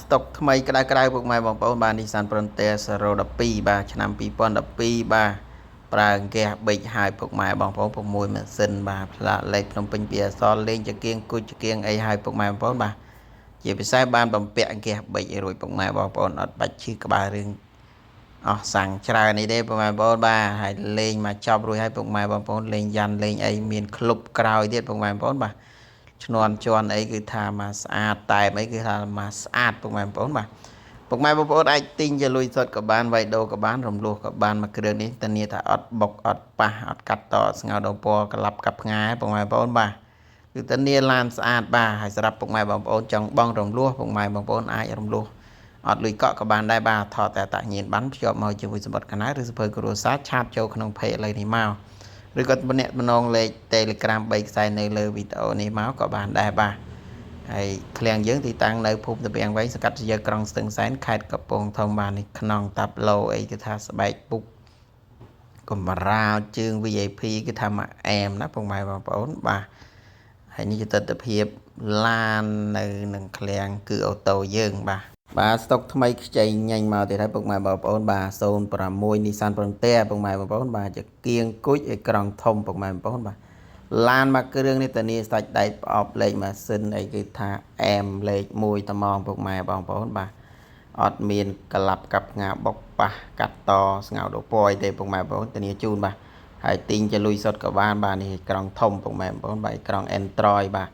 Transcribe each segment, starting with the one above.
ស្តុកថ្មីក្តៅពុកម៉ែបងប្អូនបាន Nissan Frontier 012បាទឆ្នាំ2012បាទប្រើហ្គាសប៊ិចហើយពុកម៉ែបងប្អូន6ម៉ាស៊ីនបាទផ្លាកលេខភ្នំពេញពីអសរលេងចង្គៀងគុជចង្គៀងអីហើយពុកម៉ែបងប្អូនបាទជាពិសេសបានបំពាក់ហ្គាសប៊ិចរួចពុកម៉ែបងប្អូនអត់បាច់ឈឺក្បាលរឿងអស់សាំងច្រើននេះទេពុកម៉ែបងប្អូនបាទហើយលេងមកចប់រួចហើយពុកម៉ែបងប្អូនលេងយ៉ាន់លេងអីមានក្លុបក្រោយទៀតពុកម៉ែបងប្អូនបាទឈ្នន់ជន់អីគឺថាមកស្អាតតែអីគឺថាមកស្អាតពុកម៉ែបងប្អូនបាទពុកម៉ែបងប្អូនអាចទិញជាលុយសុទ្ធក៏បានវាយដូរក៏បានរំលោះក៏បានមួយគ្រឿងនេះធានាថាអត់បុកអត់ប៉ះអត់កាត់តស្ងោរដោពណ៌ក្លាប់កាប់ផ្ងាពុកម៉ែបងប្អូនបាទគឺធានាឡានស្អាតបាទហើយសម្រាប់ពុកម៉ែបងប្អូនចង់បងរំលោះពុកម៉ែបងប្អូនអាចរំលោះអត់លុយកក់ក៏បានដែរបាទថតតែតាញៀនបានភ្ជាប់មកជាមួយសម្បត្តិកណៅឬសភៅគ្រួសារឆាតចូលក្នុងเพจឥឡូវនេះមកឬក៏ម្នាក់ម្នងលេខ Telegram 3ខ្សែនៅលើវីដេអូនេះមកក៏បានដែរបាទហើយឃ្លាំងយើងទីតាំងនៅភូមិតាពាំងវែងសង្កាត់ជាក្រុងស្ទឹងសែនខេត្តកំពង់ធំបាទនេះក្នុងតាប់ឡូអីគឺថាស្បែកពុកកំរាលជើង VIP គឺថាមកអែមណាពុកម៉ែបងប្អូនបាទហើយនេះជាទស្សនភាពឡាននៅនឹងឃ្លាំងគឺអូតូយើងបាទស្តុកថ្មីខ្ចីញ៉ាញ់មកទៀតហើយពុកម៉ែបងប្អូនបាទ06 Nissan Frontier ពុកម៉ែបងប្អូនបាទជាគៀងគុជអេក្រង់ធំពុកម៉ែបងប្អូនបាទឡានមកគ្រឿងនេះតានីសាច់ដៃប្រអប់លេខម៉ាស៊ីនអីគឺថាអែមលេខ1ត្មងពុកម៉ែបងប្អូនបាទអត់មានក្លាប់កាប់ផ្ងាបុកប៉ះកាត់តស្ងោរដោពណ៌ទេពុកម៉ែបងប្អូនតានីជូនបាទហើយទិញជាលុយសុទ្ធក៏បានបាទនេះក្រង់ធំពុកម៉ែបងប្អូនបាទក្រង់ Android បាទ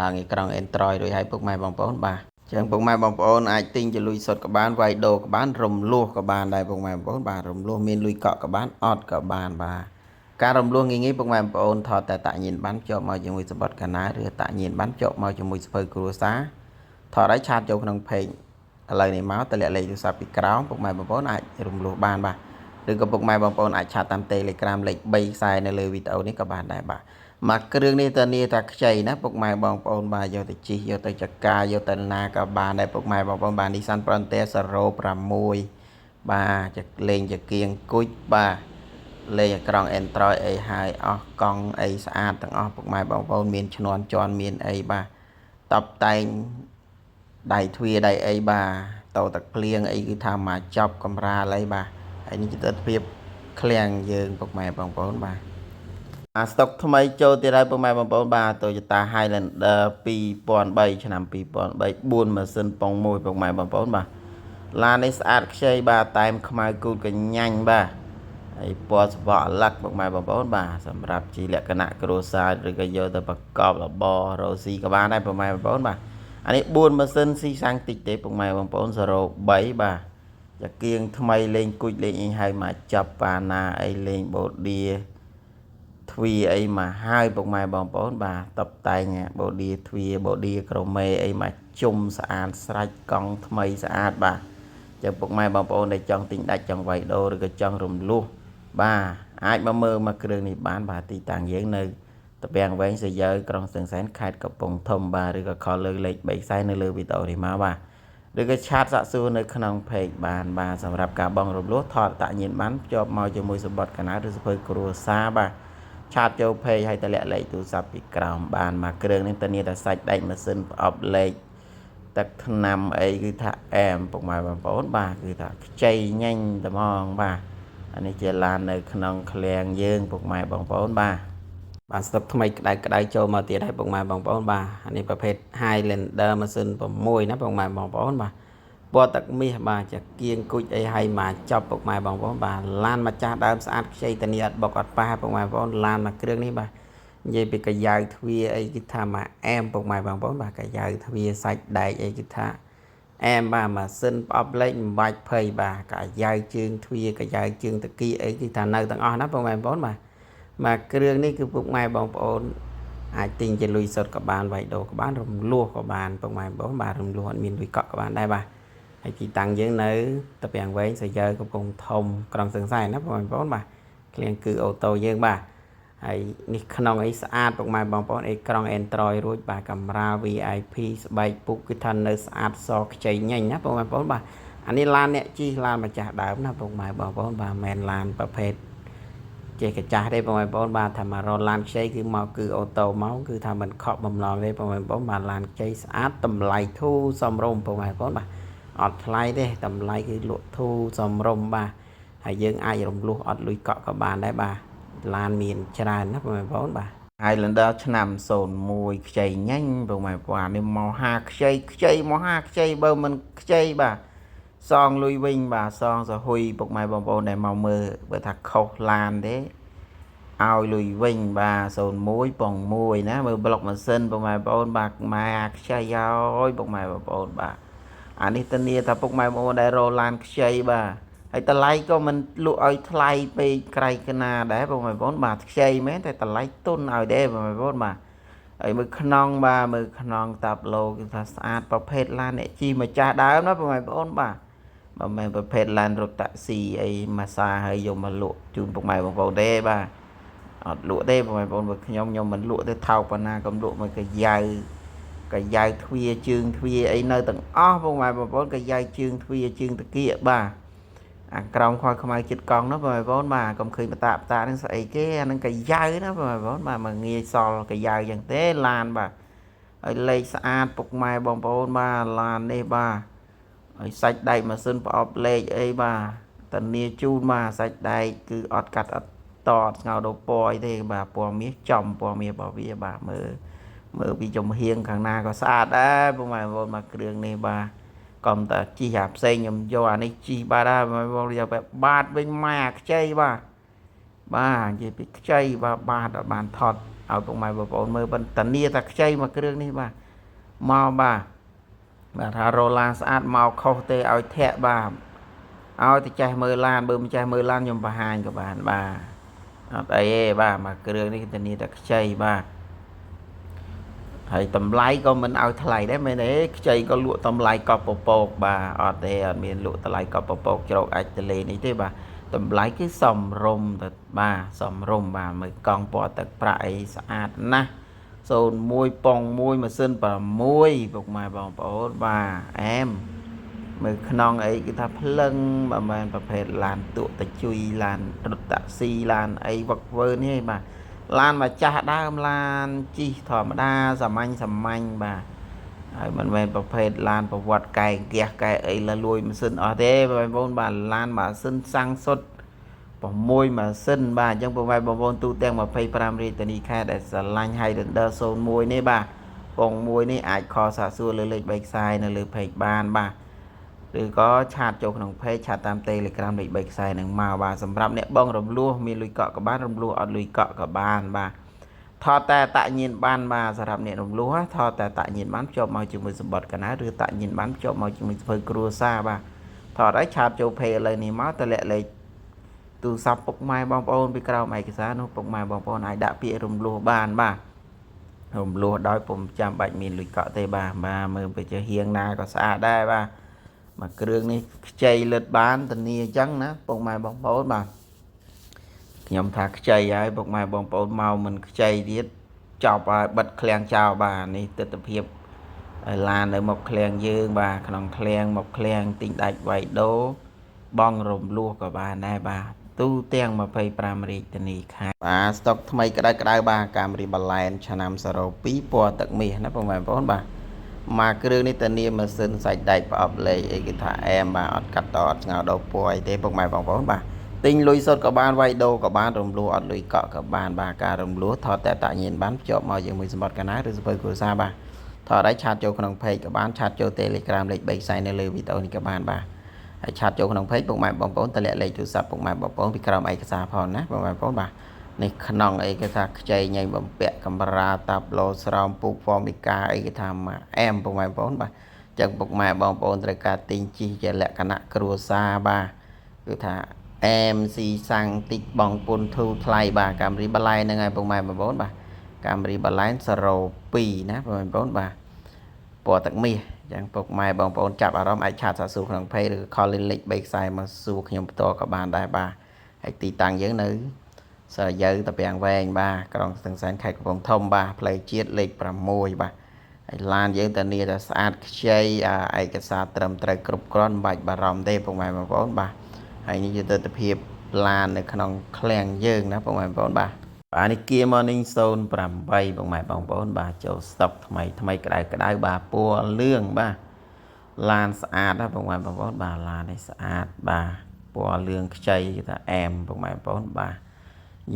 ឡើងឯក្រង់ Android រួចហើយពុកម៉ែបងប្អូនបាទចឹងពុកម៉ែបងប្អូនអាចទិញជាលុយសុទ្ធក៏បានវាយដូរក៏បានរំលោះក៏បានដែរពុកម៉ែបងប្អូនបាទរំលោះមានលុយកក់ក៏បានអត់ក៏បានបាទការរំលោះងាយពុកម៉ែបងប្អូនថតតែតាញៀនបានជាប់មកជាមួយសម្បត្តិកណាឬតាញៀនបានជាប់មកជាមួយសភៅគ្រួសារថតឲ្យឆាតចូលក្នុងเพจឥឡូវនេះមកតម្លាក់លេខទូរស័ព្ទពីក្រោមពុកម៉ែបងប្អូនអាចរំលោះបានបាទឬក៏ពុកម៉ែបងប្អូនអាចឆាតតាម Telegram លេខ3ខ្សែនៅលើវីដេអូនេះក៏បានដែរបាទមកគ្រឿងនេះតានីថាខ្ចីណាពុកម៉ែបងប្អូនបាទយកទៅជីយកទៅចកាយកទៅណាក៏បានដែរពុកម៉ែបងប្អូនបាទ Nissan Frontier 06បាទចលេងចគៀងគុជបាទលេងក្រង់ Android អីហើយអស់កង់អីស្អាតទាំងអស់ពុកម៉ែបងប្អូនមានឈ្នន់ជន់មានអីបាទតបតែងដៃទ្វាដៃអីបាទតោទឹកភ្លៀងអីគឺថាមកចប់កំរាលអីបាទហើយនេះជាទស្សនភាពឃ្លាំងយើងពុកម៉ែបងប្អូនបាទស្តុកថ្មីចូលទៀតហើយពុកម៉ែបងប្អូនបាទ Toyota Highlander 2003ឆ្នាំ2003 4ម៉ាស៊ីនប៉ុង1ពុកម៉ែបងប្អូនបាទឡាននេះស្អាតខ្ចីបាទតែមខ្មៅគូតកញ្ញាញ់បាទហើយពណ៌ស្បកលឹកពុកម៉ែបងប្អូនបាទសម្រាប់ជាលក្ខណៈគ្រួសារឬក៏យកទៅប្រកបរបររ៉ូស៊ីក៏បានដែរពុកម៉ែបងប្អូនបាទអានេះ4ម៉ាស៊ីនស៊ីសាំងតិចទេពុកម៉ែបងប្អូន03បាទចាគៀងថ្មីលេងគុជលេងអីហើយមកចាប់ប៉ាណាអីលេងបូឌីទ្វាអីមកហើយពុកម៉ែបងប្អូនបាទតបតែងបូឌីទ្វាបូឌីក្រមេអីមកជុំស្អាតស្រេចកង់ថ្មីស្អាតបាទចឹងពុកម៉ែបងប្អូនដែលចង់ទិញដាច់ចង់វាយដូរឬក៏ចង់រំលោះបាទអាចមកមើលមកគ្រឿងនេះបានបាទទីតាំងយើងនៅតាពាំងវែងសយើក្រុងស្ទឹងសែនខេត្តកំពង់ធំបាទឬក៏ខលលើលេខ3ខ្សែនៅលើវីដេអូនេះមកបាទឬក៏ឆាតសាក់សួរនៅក្នុងเพจបានបាទសម្រាប់ការបងរំលោះថតតាញៀនបានភ្ជាប់មកជាមួយសម្បត្តិកណៅឬសភៅគ្រួសារបាទឆាតចូលเพจឲ្យតម្លាក់លេខទូរស័ព្ទពីក្រោមបានមកគ្រឿងនេះធានាថាសាច់ដែកម៉ាស៊ីនប្រអប់លេខទឹកថ្នាំអីគឺថាអែមពុកម៉ែបងប្អូនបាទគឺថាខ្ចីញ៉ាញ់ត្មងបាទអានេះជាឡាននៅក្នុងឃ្លាំងយើងពុកម៉ែបងប្អូនបាទស្តុកថ្មីក្តៅចូលមកទៀតហើយពុកម៉ែបងប្អូនបាទអានេះប្រភេទ Highlander ម៉ាស៊ីន6ណាពុកម៉ែបងប្អូនបាទពណ៌ទឹកមាសបាទចាគៀងគុជអីហើយមកចប់ពុកម៉ែបងប្អូនបាទឡានម្ចាស់ដើមស្អាតខ្ចីតានីអត់បុកអត់ប៉ះពុកម៉ែបងប្អូនឡានមកគ្រឿងនេះបាទនិយាយពីកាយ៉ៅទ្វាអីគឺថាមកអែមពុកម៉ែបងប្អូនបាទកាយ៉ៅទ្វាសាច់ដែកអីគឺថាអែមបាទម៉ាស៊ីនប្រអប់លេខមិនបាច់ភ័យបាទកាយ៉ៅជើងទ្វាកាយ៉ៅជើងតគីអីគឺថានៅទាំងអស់ណាពុកម៉ែបងប្អូនបាទមកគ្រឿងនេះគឺពុកម៉ែបងប្អូនអាចទិញជាលុយសុទ្ធក៏បានវាយដូរក៏បានរំលោះក៏បានពុកម៉ែបងប្អូនបាទរំលោះអត់មានលុយកក់ក៏បានដែរបាទហើយទីតាំងយើងនៅតាពាំងវែងសយើកំពង់ធំក្រុងស្ទឹងសែនណាបងប្អូនបាទឃ្លាំងគឺអូតូយើងបាទហើយនេះក្នុងអីស្អាតពុកម៉ែបងប្អូនអេក្រង់ Android រួចបាទកាមេរ៉ា VIP ស្បែកពុកគឺថានៅស្អាតសខ្ចីញ៉ាញ់ណាបងប្អូនបាទអានេះឡានអ្នកជិះឡានម្ចាស់ដើមណាពុកម៉ែបងប្អូនបាទមិនមែនឡានប្រភេទ ចេះកចាស់ទេបងប្អូនបាទថាមករកឡានខ្ចីគឺមកគឺអូតូមកគឺថាមិនខកបំណងទេបងប្អូនបាទឡានខ្ចីស្អាតតម្លៃធូរសមរម្យបងប្អូនបាទអត់ថ្លៃទេតម្លៃគឺលក់ធូរសមរម្យបាទហើយយើងអាចរំលោះអត់លុយកក់ក៏បានដែរបាទឡានមានច្រើនណាបងប្អូនបាទ Highlander ឆ្នាំ01ខ្ចីញ៉ាញ់បងប្អូននេះមកហាខ្ចីមកហាខ្ចីបើមិនខ្ចីបាទសងលុយវិញបាទសងសហុយពុកម៉ែបងប្អូនដែលមកមើលបើថាខុសឡានទេឲ្យលុយវិញបាទ01ប៉ុង1ណាមើលប្លុកម៉ាស៊ីនពុកម៉ែបងប្អូនបាទម៉ែខ្ចីឲ្យពុកម៉ែបងប្អូនបាទអានេះធានាថាពុកម៉ែបងប្អូនដែលរកឡានខ្ចីបាទហើយតម្លៃក៏មិនលក់ឲ្យថ្លៃពេកក្រៃកណាដែរបងប្អូនបាទខ្ចីមែនតែតម្លៃទុនឲ្យដែរបងប្អូនបាទហើយមើលខ្នងបាទមើលខ្នងតាប់ឡូគឺថាស្អាតប្រភេទឡានអ្នកជីម្ចាស់ដើមណាបងប្អូនបាទបើមិនប្រភេទឡានរថតាក់ស៊ីអីម៉ាសាហើយយកមកលក់ជូនពុកម៉ែបងប្អូនទេបាទអត់លក់ទេបងប្អូនបើខ្ញុំមិនលក់ទេថោកប៉ុណ្ណាក៏លក់មកកាយ៉ៅទ្វាជើងទ្វាអីនៅទាំងអស់បងប្អូនកាយ៉ៅជើងទ្វាជើងតាគៀកបាទអាក្រោមខោខ្មៅចិត្តកង់ណាបងប្អូនបាទកុំឃើញបតាហ្នឹងស្អីគេអាហ្នឹងកាយ៉ៅណាបងប្អូនបាទមកងាយសល់កាយ៉ៅចឹងទេឡានបាទហើយលេខស្អាតពុកម៉ែបងប្អូនបាទឡាននេះបាទហើយសាច់ដែកម៉ាស៊ីនប្រអប់លេខអីបាទតានីជូនបាទសាច់ដែកគឺអត់កាត់អត់តអត់ស្ងោដោពណ៌អីទេបាទពណ៌មាសចំពណ៌មាសរបស់វាបាទមើលពីចំហៀងខាងណាក៏ស្អាតដែរបងប្អូនមកគ្រឿងនេះបាទកុំតែជីអាផ្សេងខ្ញុំយកអានេះជីបាទដែរបងប្អូនយកបែបបាតវិញម៉ែអាខ្ចីបាទនិយាយពីខ្ចីបាទអត់បានថត់ឲ្យពុកម៉ែបងប្អូនមើលបន្តានីថាខ្ចីមកគ្រឿងនេះបាទមកបាទថារ៉ូឡានស្អាតមកខុសទេឲ្យធាក់បាទឲ្យតែចេះមើលឡានបើមិនចេះមើលឡានខ្ញុំបង្ហាញក៏បានបាទអត់អីទេបាទមកគ្រឿងនេះធានាតែខ្ចីបាទហើយតម្លៃក៏មិនឲ្យថ្លៃដែរមែនទេខ្ចីក៏លក់តម្លៃកប់ពពកបាទអត់ទេអត់មានលក់តម្លៃកប់ពពកជ្រោកអាចទលេនេះទេបាទតម្លៃគឺសមរម្យទៅបាទសមរម្យបាទមើលកង់ពណ៌ទឹកប្រាក់អីស្អាតណាស់01ប៉ុង1ម៉ាស៊ីន6ពុកម៉ែបងប្អូនបាទអែមមើលខ្នងអីគឺថាភ្លឹងបើមិនប្រភេទឡានទូកតាជួយឡានរថតាក់ស៊ីឡានអីវឹកវើនេះបាទឡានម្ចាស់ដើមឡានជីធម្មតាសាមញ្ញបាទហើយមិនមែនប្រភេទឡានប្រវត្តិកែហ្គាសកែអីលលួយម៉ាស៊ីនអស់ទេបងប្អូនបាទឡានម៉ាស៊ីនសាំងសុទ្ធ6ម៉ាស៊ីនបាទអញ្ចឹងបងប្អូនទូទាំង25រាជធានីខេត្តដែលស្រឡាញ់ Highlander 01នេះបាទពង1នេះអាចខលសាកសួរលើលេខ3ខ្សែនៅលើ page បានបាទឬក៏ឆាតចូលក្នុង page ឆាតតាម Telegram លេខ3ខ្សែនឹងមកបាទសម្រាប់អ្នកបងរំលោះមានលុយកក់ក៏បានរំលោះអត់លុយកក់ក៏បានបាទថតតែតញៀនបានបាទសម្រាប់អ្នករំលោះថតតែតញៀនបានភ្ជាប់មកជាមួយសម្បត្តិកណ្ដាលឬតញៀនបានភ្ជាប់មកជាមួយសភៅគ្រួសារបាទថតឲ្យឆាតចូល page ឥឡូវនេះមកតលាក់លេខទូរស័ព្ទពុកម៉ែបងប្អូនពីក្រោមឯកសារនោះពុកម៉ែបងប្អូនអាចដាក់ពាក្យរំលោះបានបាទរំលោះដោយពុំចាំបាច់មានលុយកក់ទេបាទមើលទៅជាហៀងណាក៏ស្អាតដែរបាទមកគ្រឿងនេះខ្ចីលឹតបានធានាអញ្ចឹងណាពុកម៉ែបងប្អូនបាទខ្ញុំថាខ្ចីហើយពុកម៉ែបងប្អូនមកមិនខ្ចីទៀតចប់ហើយបិទឃ្លាំងចោលបាទនេះទិដ្ឋភាពឡាននៅមកឃ្លាំងយើងបាទក្នុងឃ្លាំងមកឃ្លាំងទិញដាច់វាយដូរបងរំលោះក៏បានដែរបាទទូទាំង25រាជធានីខេត្តបាទស្តុកថ្មីក្តៅបាទកាមេរីបាឡែនឆ្នាំ02ពណ៌ទឹកមាសណាបងប្អូនបាទមកគ្រឿងនេះតានីម៉ាស៊ីនសាច់ដែកប្រអប់លេខអីគេថាអែមបាទអត់កាត់តអត់ស្ងោដោពណ៌អីទេពុកម៉ែបងប្អូនបាទទិញលុយសុទ្ធក៏បានវាយដូរក៏បានរំលោះអត់លុយកក់ក៏បានបាទការរំលោះថតតែតញៀនបានភ្ជាប់មកជាមួយសម្បត្តិកណ្ដាលឬសភៅគ្រួសារបាទថតឲ្យឆាតចូលក្នុង page ក៏បានឆាតចូល Telegram លេខ3ខ្សែនៅលើវីដេអូនេះក៏បានបាទហើយឆាតចូលក្នុង page ពុកម៉ែបងប្អូនតម្លាក់លេខទូរស័ព្ទពុកម៉ែបងប្អូនពីក្រោមឯកសារផងណាបងប្អូនបាទនេះខ្នងអីគេថាខ្ចីញ៉ៃបំពាក់កាមេរ៉ាតាប់ឡូស្រោមពូកហ្វមីកាអីគេថាមកអែមពុកម៉ែបងប្អូនបាទចឹងពុកម៉ែបងប្អូនត្រូវការទិញជីជាលក្ខណៈគ្រួសារបាទគឺថាអែមស៊ីសាំងតិចបងពុនធូថ្លៃបាទកាមេរីបាឡែនហ្នឹងហើយពុកម៉ែបងប្អូនបាទកាមេរីបាឡែន02ណាបងប្អូនបាទពណ៌ទឹកមាសចឹងពុកម៉ែបងប្អូនចាប់អារម្មណ៍អាចឆាតសាកសួរក្នុង page ឬ call លេខ3ខ្សែមកសួរខ្ញុំផ្ទាល់ក៏បានដែរបាទហើយទីតាំងយើងនៅស្រយៅតាពាំងវែងបាទក្រុងស្ទឹងសែនខេត្តកំពង់ធំបាទផ្លូវជាតិលេខ6បាទហើយឡានយើងតានីតែស្អាតខ្ចីឯកសារត្រឹមត្រូវគ្រប់គ្រាន់មិនបាច់បារម្ភទេពុកម៉ែបងប្អូនបាទហើយនេះជាទិដ្ឋភាព ឡាននៅក្នុងឃ្លាំងយើងណាបងប្អូនបាទបាទនេះគៀ morning zone 8បងប្អូនបាទចូល stock ថ្មីក្តៅបាទពណ៌លឿងបាទឡានស្អាតណាបងប្អូនបាទឡាននេះស្អាតបាទពណ៌លឿងខ្ចីគេថាអែមបងប្អូនបាទ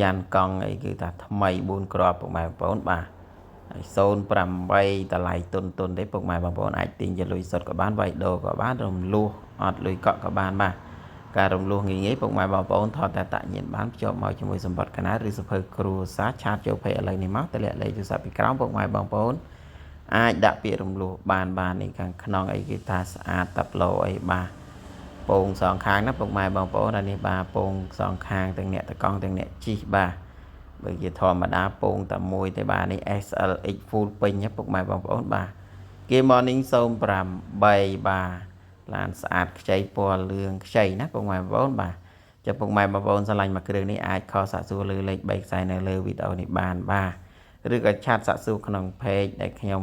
យ៉ានកង់អីគឺថាថ្មី4គ្រាប់បងប្អូនបាទហើយ08តម្លៃទុនទេពុកម៉ែបងប្អូនអាចទិញជាលុយសុទ្ធក៏បានវាយដូរក៏បានរំលោះអត់លុយកក់ក៏បានបាទការរំលោះងាយពុកម៉ែបងប្អូនថតតែតាក់ញៀនបានភ្ជាប់មកជាមួយសម្បត្តិកណាឬសភៅគ្រួសារឆាតចូលពេឥឡូវនេះមកតម្លាក់លេខទូរស័ព្ទពីក្រោមពុកម៉ែបងប្អូនអាចដាក់ពាក្យរំលោះបាននេះខាងក្នុងអីគេថាស្អាតតាប់ឡូអីបាទពងសងខាងណាពុកម៉ែបងប្អូនអានេះបាទពងសងខាងទាំងអ្នកតកង់ទាំងអ្នកជីបាទបើជាធម្មតាពងតែមួយទេបាទនេះ SLX full ពេញណាពុកម៉ែបងប្អូនបាទគេ morning 08បាទឡានស្អាតខ្ចីពណ៌លឿងខ្ចីណាពុកម៉ែបងប្អូនបាទចាំពុកម៉ែបងប្អូនស្រឡាញ់មួយគ្រឿងនេះអាចខលសាក់សួរលើលេខ3ខ្សែនៅលើវីដេអូនេះបានបាទឬក៏ឆាតសាក់សួរក្នុង page ដែលខ្ញុំ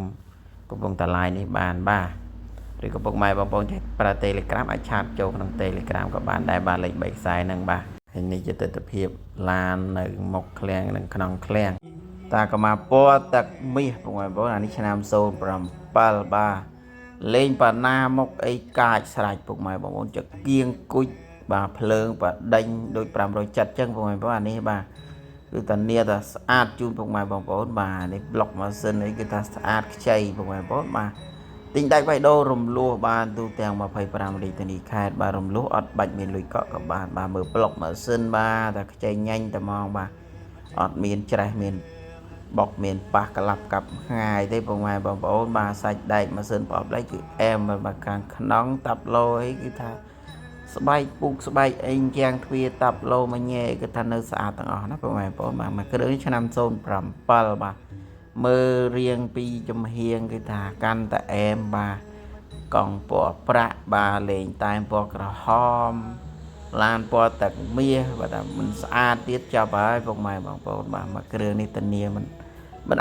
កំពុងតែ live នេះបានបាទឬក៏ពុកម៉ែបងប្អូនចេះប្រើ Telegram អាចឆាតចូលក្នុង Telegram ក៏បានដែរបាទលេខ3ខ្សែហ្នឹងបាទហើយនេះជាទស្សនវិជ្ជាឡាននៅមុខឃ្លាំងនិងក្នុងឃ្លាំងតាកម្មាពណ៌ទឹកមាសបងប្អូនអានេះឆ្នាំ07បាទលេងបាណាមុខអីកាចស្រាច់ពុកម៉ែបងប្អូនចកៀងគុជបាទភ្លើងបដិញដូច570ចឹងបងប្អូនអានេះបាទគឺតានីតាស្អាតជូនពុកម៉ែបងប្អូនបាទនេះប្លុកម៉ាស៊ីនអីគឺថាស្អាតខ្ចីពុកម៉ែបងប្អូនបាទទិញដាច់បៃដូររំលោះបានទូទាំង25រាជធានីខេត្តបាទរំលោះអត់បាច់មានលុយកក់ក៏បានបាទមើលប្លុកម៉ាស៊ីនបាទតែខ្ចីញ៉ាញ់តែហ្មងបាទអត់មានច្រេះមានបុកមានប៉ះក្លាប់កាប់ងាយទេបងប្អូនបាទសាច់ដែកម៉ាស៊ីនប្រអប់ដែកគឺអែមបាទខាងក្នុងតាប់ឡូអីគឺថាស្បែកពុកស្បែកអីយ៉ាងទ្វាតាប់ឡូមួយញ៉ែគឺថានៅស្អាតទាំងអស់ណាបងប្អូនបាទមួយគ្រឿងឆ្នាំ07បាទមើលរៀងពីចំហៀងគឺថាកាន់តែអែមបាទកង់ពណ៌ប្រាក់បាទលេងតែពណ៌ក្រហមឡានពណ៌ទឹកមាសបាទមិនស្អាតទៀតចាប់ហើយពុកម៉ែបងប្អូនបាទមួយគ្រឿងនេះធានាមិន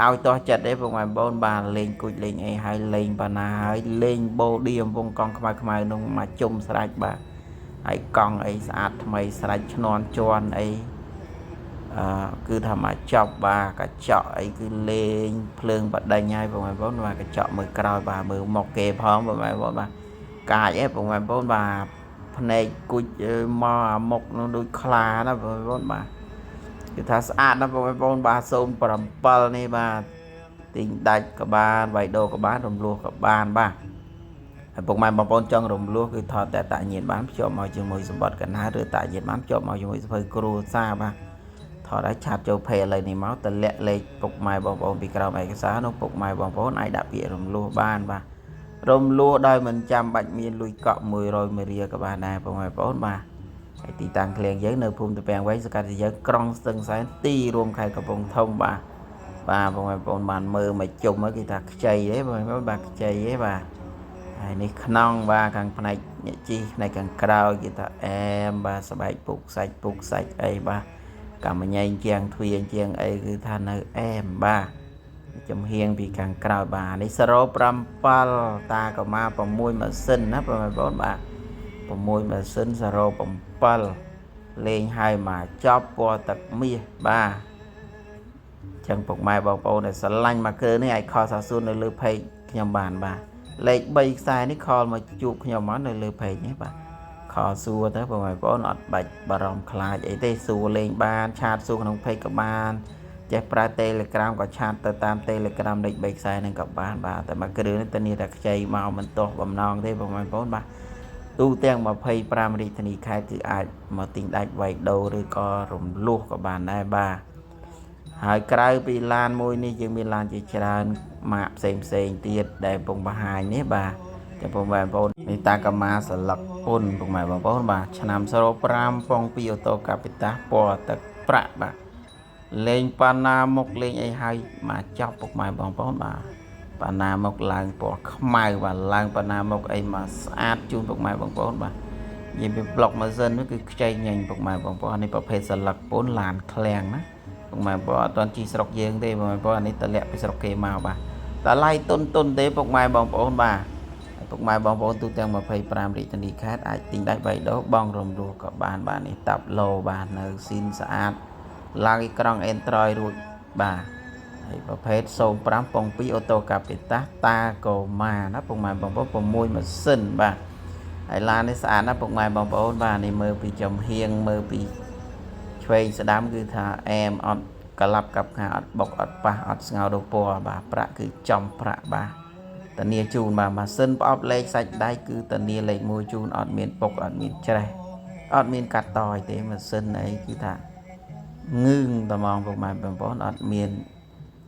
ឲ្យទាស់ចិត្តទេពុកម៉ែបងប្អូនបាទលេងគួចលេងអីហើយលេងបាណាហើយលេងបូឌីអំវងកង់ខ្មៅនោះមកជុំស្រាច់បាទហើយកង់អីស្អាតថ្មីស្រាច់ឈ្នន់ជន់អីគឺថាមកចប់បាទកញ្ចក់អីគឺលេងភ្លើងបដិញហើយបងប្អូនបាទកញ្ចក់មើលក្រោយបាទមើលមុខគេផងបងប្អូនបាទកាចឯងបងប្អូនបាទភ្នែកគួចមកអាមុខនោះដូចខ្លាណាបងប្អូនបាទគឺថាស្អាតណាបងប្អូនបាទ07នេះបាទទិញដាច់ក៏បានវាយដូរក៏បានរំលោះក៏បានបាទហើយពុកម៉ែបងប្អូនចង់រំលោះគឺថតតែតាក់ញៀនបានភ្ជាប់មកជាមួយសម្បត្តិកណ្ដាលឬតាក់ញៀនបានភ្ជាប់មកជាមួយសភៅគ្រួសារបាទថតឲ្យឆាតចូលពេឥឡូវនេះមកតម្លាក់លេខពុកម៉ែបងប្អូនពីក្រោមឯកសារនោះពុកម៉ែបងប្អូនអាចដាក់ពាក្យរំលោះបានបាទរំលោះដោយមិនចាំបាច់មានលុយកក់100មួយរៀលក៏បានដែរពុកម៉ែបងប្អូនបាទហើយទីតាំងឃ្លាំងយើងនៅភូមិតាពាំងវែងសង្កាត់យើងក្រុងស្ទឹងសែនទីរួមខេត្តកំពង់ធំបាទបងប្អូនបានមើលមកជុំគេថាខ្ចីទេបងប្អូនបាទខ្ចីទេបាទហើយនេះខ្នងបាទខាងផ្នែកអ្នកជីផ្នែកខាងក្រោយគេថាអែមបាទស្បែកពុកសាច់អីបាទកម្មញ៉ៃជាងទ្វាជាងអីគឺថានៅអែមបាទចំហៀងពីខាងក្រោយបាទនេះ07តាកម្មា6ម៉ាស៊ីនណាបងប្អូនបាទ6ម៉ាស៊ីន07លេងហើយមកចប់ពណ៌ទឹកមាសបាទចឹងពុកម៉ែបងប្អូនដែលស្រឡាញ់មកគ្រឿងនេះអាចខលសាសួរនៅលើ page ខ្ញុំបានបាទលេខ3ខ្សែនេះខលមកជួបខ្ញុំមកនៅលើ page នេះបាទខលសួរទៅបងប្អូនអត់បាច់បារម្ភខ្លាចអីទេសួរលេងបានឆាតសួរក្នុង page ក៏បានចេះប្រើ Telegram ក៏ឆាតទៅតាម Telegram លេខ3ខ្សែហ្នឹងក៏បានបាទតែមកគ្រឿងនេះតនីតែខ្ចីមកមិនទាស់បំណងទេបងប្អូនបាទទូទាំង25រាជធានីខេត្តគឺអាចមកទិញដាច់វាយដូរឬក៏រំលោះក៏បានដែរបាទហើយក្រៅពីឡានមួយនេះយើងមានឡានជាច្រើនម៉ាកផ្សេងទៀតដែលកំពុងបង្ហាញនេះបាទចាំបងប្អូននេះតាកម្មាស្លឹកពុនបងប្អូនបាទឆ្នាំ05ពង2អូតូកាពីតាពណ៌ទឹកប្រាក់បាទលេងប៉ាណាមុខលេងអីហើយមកចប់ពុកម៉ែបងប្អូនបាទប៉ាណាមុខឡើងពណ៌ខ្មៅបាទឡើងប៉ាណាមុខអីមកស្អាតជូនពុកម៉ែបងប្អូនបាទនិយាយពីប្លុកម៉ាស៊ីននោះគឺខ្ចីញ៉ាញ់ពុកម៉ែបងប្អូននេះប្រភេទស្លឹកពុនឡានឃ្លាំងណាពុកម៉ែបងប្អូនអត់ទាន់ជីស្រុកយើងទេបងប្អូនអានេះតម្លាក់ពីស្រុកគេមកបាទតម្លៃទុនទេពុកម៉ែបងប្អូនបាទ ពុកម៉ែបងប្អូនទូទាំង25រាជធានីខេត្តអាចទិញដាច់3ដុសបងរំលោះក៏បាននេះតាប់ឡូបាទនៅស៊ីនស្អាតឡើងអ៊ីក្រង់ Android រួចបាទហើយប្រភេទ05ពង2អូតូកាពីតាតាកូម៉ាណាពុកម៉ែបងប្អូន6ម៉ាស៊ីនបាទហើយឡាននេះស្អាតណាស់ពុកម៉ែបងប្អូនបាទនេះមើលពីចំហៀងមើលពីឆ្វេងស្ដាំគឺថាអែមអត់កលាប់កាប់ខាអត់បុកអត់ប៉ះអត់ស្ងោរពណ៌បាទប្រាក់គឺចំប្រាក់បាទធានាជូនបាទម៉ាស៊ីនប្រអប់លេខសាច់ដៃគឺធានាលេខ1ជូនអត់មានពុកអត់មានច្រេះអត់មានកាត់តយទេម៉ាស៊ីនអីគឺថាងឿងត្មងពុកម៉ែបងប្អូនអត់មាន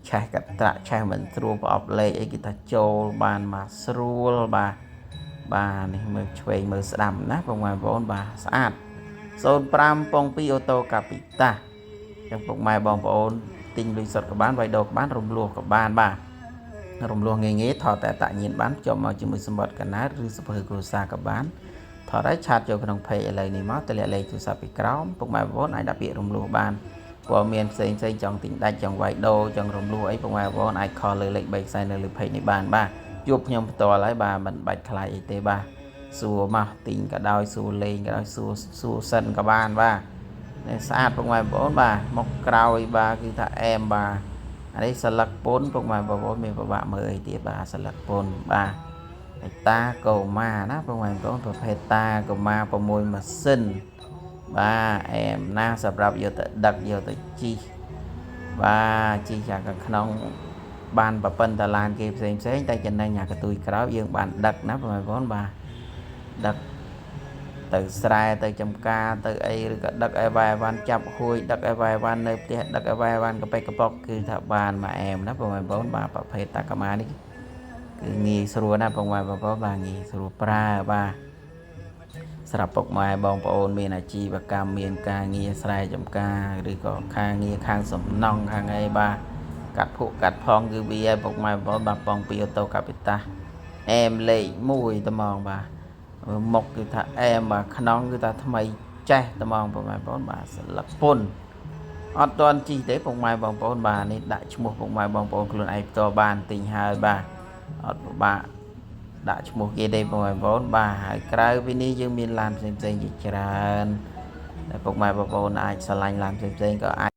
ឆេះកាត់ត្រាក់ឆេះមិនស្រួលប្រអប់លេខអីគឺថាចូលបានមកស្រួលបាទនេះមើលឆ្វេងមើលស្ដាំណាពុកម៉ែបងប្អូនបាទស្អាត05ពង2អូតូកាពីតាចឹងពុកម៉ែបងប្អូនទិញលុយសុទ្ធក៏បានវាយដោក៏បានរំលោះក៏បានបាទរំលោះងាយថតតែតាញៀនបានចូលមកជាមួយសម្បត្តិកណាតឬសភើគ្រួសារក៏បានថតឲ្យឆាតចូលក្នុង page ឥឡូវនេះមកតម្លាក់លេខទូរស័ព្ទពីក្រោមពុកម៉ែបងប្អូនអាចដាក់ពាក្យរំលោះបានព័ត៌មានផ្សេងចង់ទិញដាច់ចង់វាយដោចង់រំលោះអីពុកម៉ែបងប្អូនអាចខលលើលេខ3ខ្សែនៅលើ page នេះបានបាទជួបខ្ញុំផ្ទាល់ហើយបាទមិនបាច់ថ្លៃអីទេបាទសួរមកទិញក៏ដោយសួរលេងក៏ដោយសួរសិនក៏បានបាទនេះស្អាតពុកម៉ែបងប្អូនបាទមកក្រោយបាទគឺថាអែមបាទអានេះស្លឹកពុនពុកម៉ែបងប្អូនមានប្របាក់មើលអីទៀតបាទស្លឹកពុនបាទតាកូម៉ាណាពុកម៉ែបងប្អូនប្រភេទតាកូម៉ា6ម៉ាស៊ីនបាទអែមណាស់សម្រាប់យកទៅដឹកយកទៅជីបាទជីយ៉ាងខាងក្នុងបានប្រពន្ធតាឡានគេផ្សេងតែចំណេញអាកតុយក្រោយយើងបានដឹកណាបងប្អូនបាទដឹកទៅស្រែទៅចំការទៅអីឬក៏ដឹកអីវ៉ៃវ៉ាន់ចាប់ហួយដឹកអីវ៉ៃវ៉ាន់នៅផ្ទះដឹកអីវ៉ៃវ៉ាន់កប៉ិកកប៉ុកគឺថាបានមកអែមណាបងប្អូនបាទប្រភេទតាកាម៉ានេះគឺងាយស្រួលណាបងប្អូនបាទងាយស្រួលប្រើបាទសម្រាប់ពុកម៉ែបងប្អូនមានអាជីវកម្មមានការងារស្រែចំការឬក៏ការងារខាងសំណង់ខាងអីបាទកាត់ភក់កាត់ផងគឺវាឲ្យពុកម៉ែបងប្អូនបាទប៉ងពីអូតូកាពីតាអែមលេខ1ត្មងបាទមុខគឺថាអែមបាទក្នុងគឺថាថ្មីចេះត្មងបងប្អូនបាទស្លឹកពុនអត់ទាន់ជីទេពុកម៉ែបងប្អូនបាទនេះដាក់ឈ្មោះពុកម៉ែបងប្អូនខ្លួនឯងផ្ទាល់បានទិញហើយបាទអត់ពិបាកដាក់ឈ្មោះគេទេបងប្អូនបាទហើយក្រៅពីនេះយើងមានឡានផ្សេងជាច្រើនដែលពុកម៉ែបងប្អូនអាចឆ្លាញ់ឡានផ្សេងក៏អាច